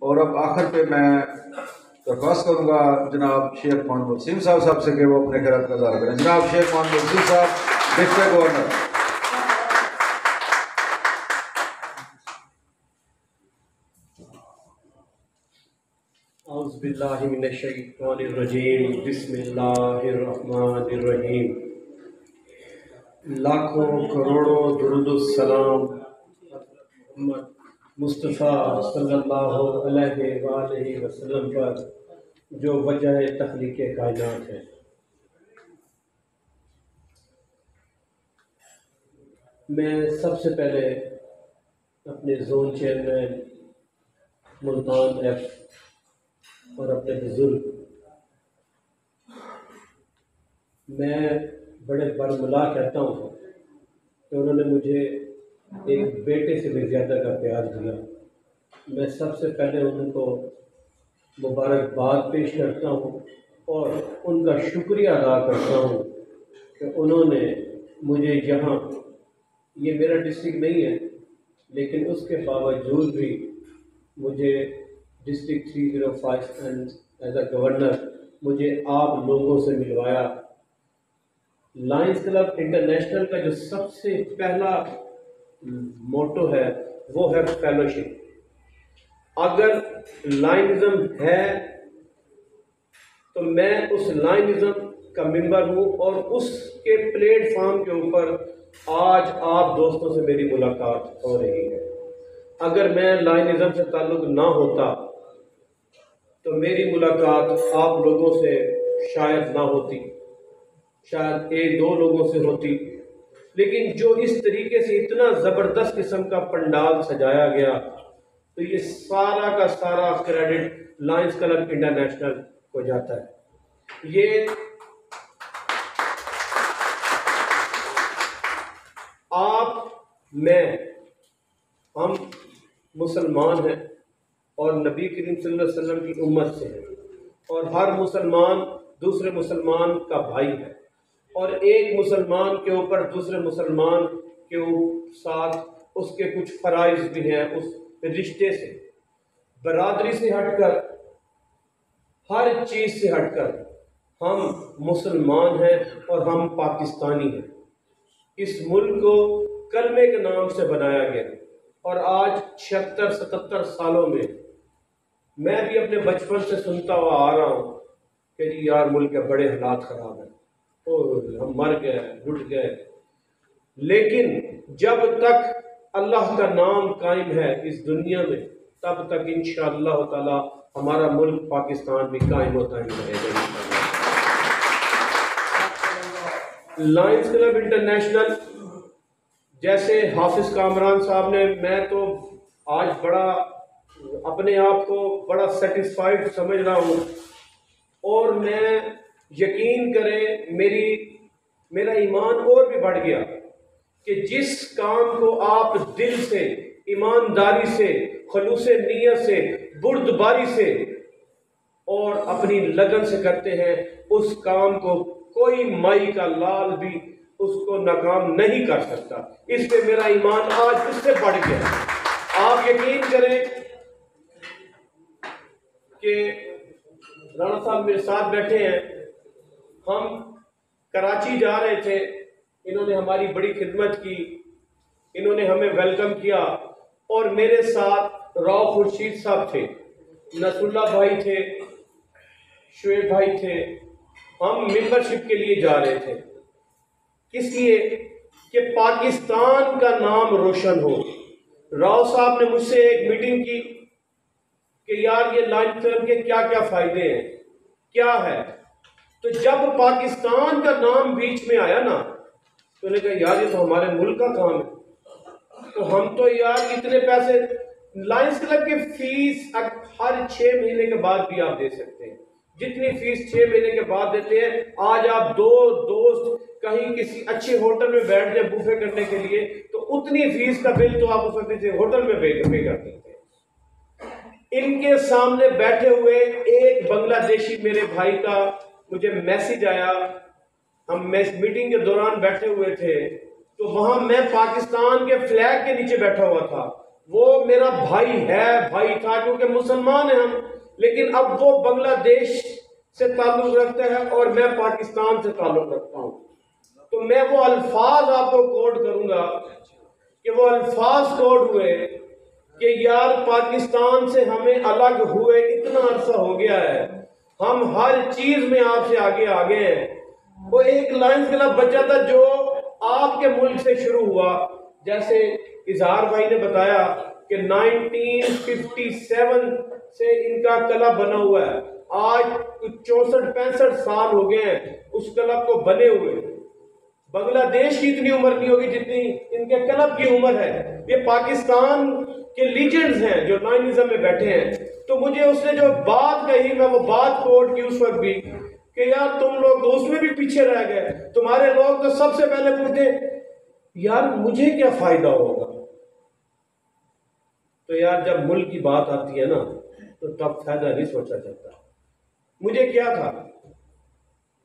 اور اب آخر پہ میں درخواست کروں گا جناب شیخ محمد وسیم صاحب سے کہ وہ اپنے خیرات کا اظہار کریں. جناب شیخ محمد وسیم صاحب، ڈپٹی گورنر. اعوذ باللہ من الشیطان الرجیم، بسم اللہ الرحمن الرحیم. لاکھوں کروڑوں درود السلام محمد مصطفیٰ صلی اللہ علیہ وآلہ وسلم پر جو وجہ تخلیق کائنات ہے. میں سب سے پہلے اپنے زون چیئرمین ملتان ایف اور اپنے بزرگ، میں بڑے برملا کہتا ہوں کہ انہوں نے مجھے ایک بیٹے سے بھی زیادہ کا پیار دیا. میں سب سے پہلے ان کو مبارکباد پیش کرتا ہوں اور ان کا شکریہ ادا کرتا ہوں کہ انہوں نے مجھے یہاں، یہ میرا ڈسٹرکٹ نہیں ہے لیکن اس کے باوجود بھی مجھے district 305 and as a governor مجھے آپ لوگوں سے ملوایا. لائنز کلب انٹرنیشنل کا جو سب سے پہلا موٹو ہے وہ ہے فیلوشپ. اگر لائنزم ہے تو میں اس لائنزم کا ممبر ہوں اور اس کے پلیٹ فارم کے اوپر آج آپ دوستوں سے میری ملاقات ہو رہی ہے. اگر میں لائنزم سے تعلق نہ ہوتا تو میری ملاقات آپ لوگوں سے شاید نہ ہوتی، شاید ایک دو لوگوں سے ہوتی. لیکن جو اس طریقے سے اتنا زبردست قسم کا پنڈال سجایا گیا تو یہ سارا کا سارا کریڈٹ لائنز کلب انٹرنیشنل کو جاتا ہے. یہ آپ، میں، ہم مسلمان ہیں اور نبی کریم صلی اللہ علیہ وسلم کی امت سے ہیں اور ہر مسلمان دوسرے مسلمان کا بھائی ہے اور ایک مسلمان کے اوپر دوسرے مسلمان کے ساتھ اس کے کچھ فرائض بھی ہیں. اس رشتے سے، برادری سے ہٹ کر، ہر چیز سے ہٹ کر ہم مسلمان ہیں اور ہم پاکستانی ہیں. اس ملک کو کلمے کے نام سے بنایا گیا اور آج 76-77 سالوں میں بھی اپنے بچپن سے سنتا ہوا آ رہا ہوں کہ یار ملک کے بڑے حالات خراب ہیں اور ہم مر گئے، لٹ گئے. لیکن جب تک اللہ کا نام قائم ہے اس دنیا میں تب تک انشاءاللہ تعالی ہمارا ملک پاکستان بھی قائم ہوتا ہی رہے گا. لائنز کلب انٹرنیشنل، جیسے حافظ کامران صاحب نے، میں تو آج بڑا اپنے آپ کو بڑا سیٹسفائیڈ سمجھ رہا ہوں اور میں، یقین کریں میرا ایمان اور بھی بڑھ گیا کہ جس کام کو آپ دل سے، ایمانداری سے، خلوص نیت سے، بردباری سے اور اپنی لگن سے کرتے ہیں، اس کام کو کوئی مائی کا لال بھی اس کو ناکام نہیں کر سکتا. اس پہ میرا ایمان آج اس سے بڑھ گیا. آپ یقین کریں کہ رانا صاحب میرے ساتھ بیٹھے ہیں، ہم کراچی جا رہے تھے، انہوں نے ہماری بڑی خدمت کی، انہوں نے ہمیں ویلکم کیا اور میرے ساتھ راؤ خورشید صاحب تھے، نصر اللہ بھائی تھے، شعیب بھائی تھے. ہم ممبرشپ کے لیے جا رہے تھے، اس لیے کہ پاکستان کا نام روشن ہو. راؤ صاحب نے مجھ سے ایک میٹنگ کی کہ یار یہ لائنز کلب کے کیا کیا فائدے ہیں، کیا ہے. تو جب پاکستان کا نام بیچ میں آیا نا تو انہوں نے کہا یار یہ تو ہمارے ملک کا کام ہے، تو ہم تو یار اتنے پیسے، لائنز کلب کی فیس ہر 6 مہینے کے بعد بھی آپ دے سکتے ہیں، جتنی فیس 6 مہینے کے بعد دیتے ہیں. آج آپ دو دوست کہیں کسی اچھے ہوٹل میں بیٹھ جائیں بوفے کرنے کے لیے تو اتنی فیس کا بل تو آپ اس وقت ہوٹل میں پے کر دیتے ہیں. ان کے سامنے بیٹھے ہوئے ایک بنگلہ دیشی میرے بھائی کا مجھے میسج آیا، ہم میٹنگ کے دوران بیٹھے ہوئے تھے تو وہاں میں پاکستان کے فلیگ کے نیچے بیٹھا ہوا تھا، وہ میرا بھائی ہے، بھائی تھا، کیونکہ مسلمان ہیں ہم، لیکن اب وہ بنگلہ دیش سے تعلق رکھتا ہے اور میں پاکستان سے تعلق رکھتا ہوں. تو میں وہ الفاظ آپ کو کوٹ کروں گا کہ وہ الفاظ کوٹ ہوئے کہ یار پاکستان سے ہمیں الگ ہوئے اتنا عرصہ ہو گیا ہے، ہم ہر چیز میں آپ سے آگے آگے ہیں. وہ ایک لائنز کلب بچہ تھا جو آپ کے ملک سے شروع ہوا، جیسے اظہار بھائی نے بتایا کہ 1957 سے ان کا کلب بنا ہوا ہے. آج 64-65 سال ہو گئے ہیں اس کلب کو بنے ہوئے. بنگلہ دیش کی اتنی عمر نہیں ہوگی جتنی ان کے کلب کی عمر ہے. یہ پاکستان کے لیجنڈز ہیں جو لائنزم میں بیٹھے ہیں. تو مجھے اس نے جو بات کہی، میں وہ بات کوٹ کی اس وقت بھی کہ یار تم لوگ تو اس میں بھی پیچھے رہ گئے، تمہارے لوگ تو سب سے پہلے پوچھتے یار مجھے کیا فائدہ ہوگا. تو یار جب ملک کی بات آتی ہے نا تو تب فائدہ نہیں سوچا جاتا. مجھے کیا تھا،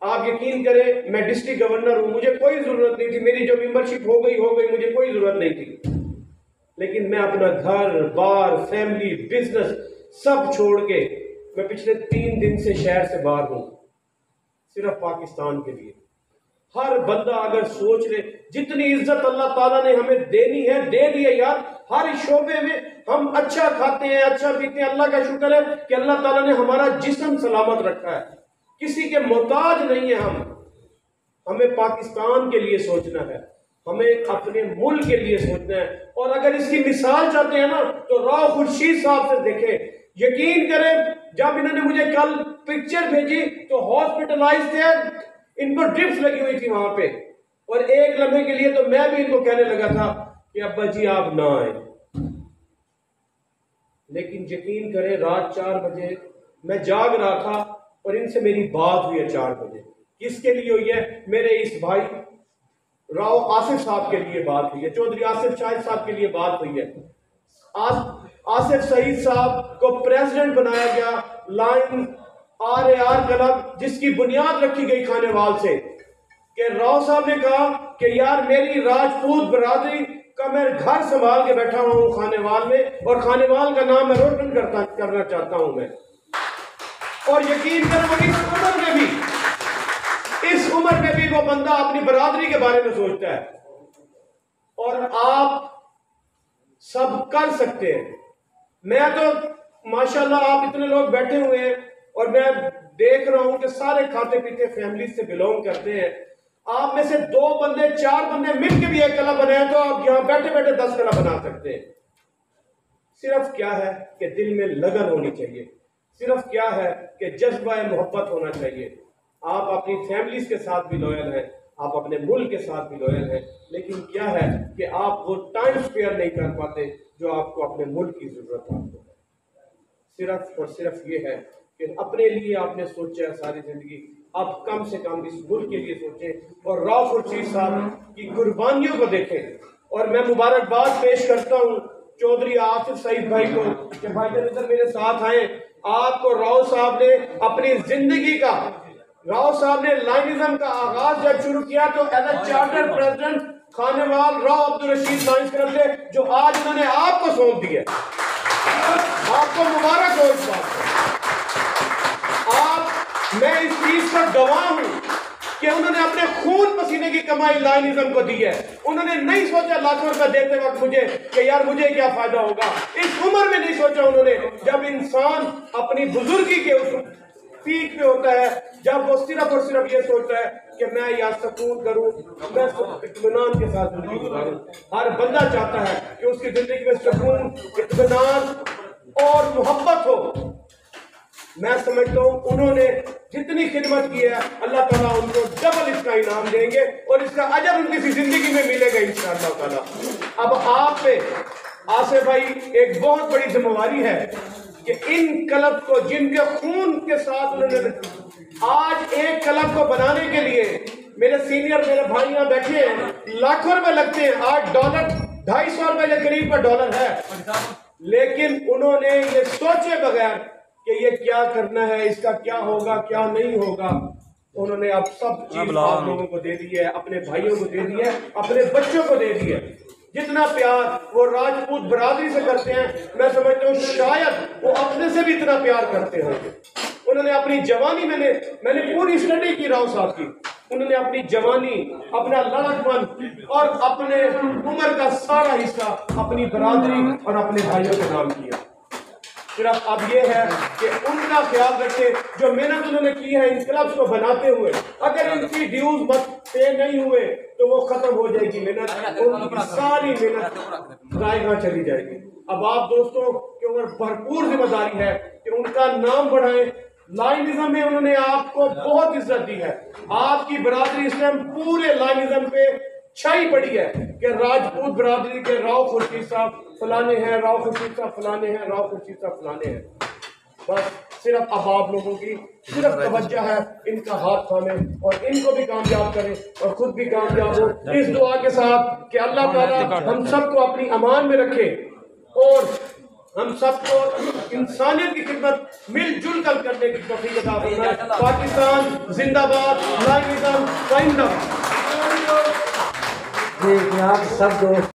آپ یقین کریں میں ڈسٹرکٹ گورنر ہوں، مجھے کوئی ضرورت نہیں تھی، میری جو ممبرشپ ہو گئی مجھے کوئی ضرورت نہیں تھی. لیکن میں اپنا گھر بار فیملی بزنس سب چھوڑ کے میں پچھلے 3 دن سے شہر سے باہر ہوں صرف پاکستان کے لیے. ہر بندہ اگر سوچ لے جتنی عزت اللہ تعالیٰ نے ہمیں دینی ہے دے دی ہے یار. ہر شعبے میں ہم اچھا کھاتے ہیں، اچھا پیتے ہیں. اللہ کا شکر ہے کہ اللہ تعالیٰ نے ہمارا جسم سلامت رکھا ہے، کسی کے محتاج نہیں ہے. ہمیں پاکستان کے لیے سوچنا ہے، ہمیں اپنے ملک کے لیے سوچنا ہے. اور اگر اس کی مثال چاہتے ہیں نا تو راؤ خورشید صاحب سے دیکھیں. یقین کریں جب انہوں نے مجھے کل پکچر بھیجی تو ہاسپٹلائز تھے، ان کو ڈرپس لگی ہوئی تھی وہاں پہ، اور ایک لمحے کے لیے تو میں بھی ان کو کہنے لگا تھا کہ ابا جی آپ نہ آئیں. لیکن یقین کریں رات 4 بجے میں جاگ رہا تھا اور ان سے میری بات ہوئی ہے 4 بجے. کس کے لیے ہوئی ہے؟ میرے اس بھائی راؤ آصف صاحب کے لیے بات ہوئی ہے، چودھری آصف شاہد صاحب کے لیے بات ہوئی ہے. آصف سعید صاحب کو پریزیڈنٹ بنایا گیا لائن RAR کلب، جس کی بنیاد رکھی گئی کھانے وال سے، کہ راؤ صاحب نے کہا کہ یار میری راجپوت برادری کا میں گھر سنبھال کے بیٹھا ہوں کھانے وال میں، اور کھانے وال کا نام میں روشن کرنا چاہتا ہوں میں. اور یقین کریں وہ اس عمر میں بھی وہ بندہ اپنی برادری کے بارے میں سوچتا ہے. اور آپ سب کر سکتے ہیں. میں تو ماشاءاللہ آپ اتنے لوگ بیٹھے ہوئے ہیں اور میں دیکھ رہا ہوں کہ سارے کھاتے پیتے فیملیز سے بلونگ کرتے ہیں. آپ میں سے 2 بندے 4 بندے مل کے بھی ایک کلب بنائے تو آپ یہاں بیٹھے بیٹھے 10 کلب بنا سکتے ہیں. صرف کیا ہے کہ دل میں لگن ہونی چاہیے، صرف کیا ہے کہ جذبہ محبت ہونا چاہیے. آپ اپنی فیملیز کے ساتھ بھی لویل ہیں، آپ اپنے ملک کے ساتھ بھی لویل ہیں، لیکن کیا ہے کہ آپ وہ ٹائم سپیئر نہیں کر پاتے جو آپ کو اپنے ملک کی ضرورت آپ کو ہے. صرف اور صرف یہ ہے کہ اپنے لیے آپ نے سوچا ہے ساری زندگی، آپ کم سے کم اس ملک کے لیے سوچیں اور راؤ خورشید صاحب کی قربانیوں کو دیکھیں. اور میں مبارکباد پیش کرتا ہوں چودھری آصف سعید بھائی کو کہ بھائی جان ادھر میرے ساتھ آئیں. آپ کو راؤ صاحب نے اپنی زندگی کا، راؤ صاحب نے لائنزم کا آغاز جب شروع کیا تو ایز اے چارٹر پریزیڈنٹ کھانے وال راؤ عبدالرشید لائنز کلب تھے، جو آج انہوں نے آپ کو سونپ دیا. آپ کو مبارک ہو اس بات کو. میں اس چیز کا گواہ ہوں کہ انہوں نے اپنے خون پسینے کی کمائی لائنزم کو دی ہے. انہوں نے نہیں سوچا لاکھوں روپے دیتے وقت مجھے کہ یار مجھے کیا فائدہ ہوگا. اس عمر میں نہیں سوچا انہوں نے. جب انسان اپنی بزرگی کے پیک پہ ہوتا ہے، جب وہ صرف اور صرف یہ سوچتا ہے کہ میں یا سکون کروں، میں اطمینان کے ساتھ زندگی گزاروں. ہر بندہ چاہتا ہے کہ اس کی زندگی میں سکون، اطمینان اور محبت ہو. میں سمجھتا ہوں انہوں نے جتنی خدمت کی ہے اللہ تعالیٰ ان کو ڈبل اس کا انعام دیں گے اور اس کا اجر ان کی زندگی میں ملے گا انشاءاللہ تعالیٰ. اب آپ پہ آصف بھائی ایک بہت بڑی ذمہ داری ہے کہ ان کلب کو جن کے خون کے ساتھ انہوں نے آج ایک کلب کو بنانے کے لیے، میرے سینئر میرے بھائی یہاں بیٹھے ہیں، لاکھوں روپے لگتے ہیں. آج ڈالر 250 روپے کے قریب کا ڈالر ہے، لیکن انہوں نے یہ سوچے بغیر کہ یہ کیا کرنا ہے، اس کا کیا ہوگا کیا نہیں ہوگا، انہوں نے اب سب چیز آپ لوگوں کو دے دی ہے، اپنے بھائیوں کو دے دی ہے، اپنے بچوں کو دے دی ہے. جتنا پیار وہ راجپوت برادری سے کرتے ہیں، میں سمجھتا ہوں شاید وہ اپنے سے بھی اتنا پیار کرتے ہوں گے۔ انہوں نے اپنی جوانی، میں نے پوری اسٹڈی کی راؤ صاحب کی، انہوں نے اپنی جوانی، اپنا لڑک پن اور اپنے عمر کا سارا حصہ اپنی برادری اور اپنے بھائیوں کے نام کیا۔ صرف اب یہ ہے کہ ان کا خیال رکھے، جو محنت انہوں نے کی ہے ان کلبس کو بناتے ہوئے، اگر ان کی ڈیوز پے نہیں ہوئے تو وہ ختم ہو جائے گی محنت، ان کی ساری محنت ضائع چلی جائے گی۔ اب آپ دوستوں کے اوپر بھرپور ذمہ داری ہے کہ ان کا نام بڑھائیں۔ لائنزم میں انہوں نے آپ کو بہت عزت دی ہے، آپ کی برادری اس ٹائم پورے لائنزم پہ چھائی پڑی ہے کہ راجپوت برادری کے راؤ خورشید صاحب فلانے ہیں، راؤ خورشید صاحب فلانے ہیں، راؤ خورشید صاحب فلانے ہیں۔ بس صرف اب آپ لوگوں کی صرف توجہ ہے ان کا ہاتھ تھامیں اور ان کو بھی کامیاب کریں اور خود بھی کامیاب ہو، اس دعا کے ساتھ کہ اللہ تعالیٰ ہم سب کو اپنی امان میں رکھے اور ہم سب کو انسانیت کی خدمت مل جل کر کرنے کی توفیق عطا فرمائے۔ پاکستان زندہ باد، لائنزم قائم رہے۔ آپ سب دوست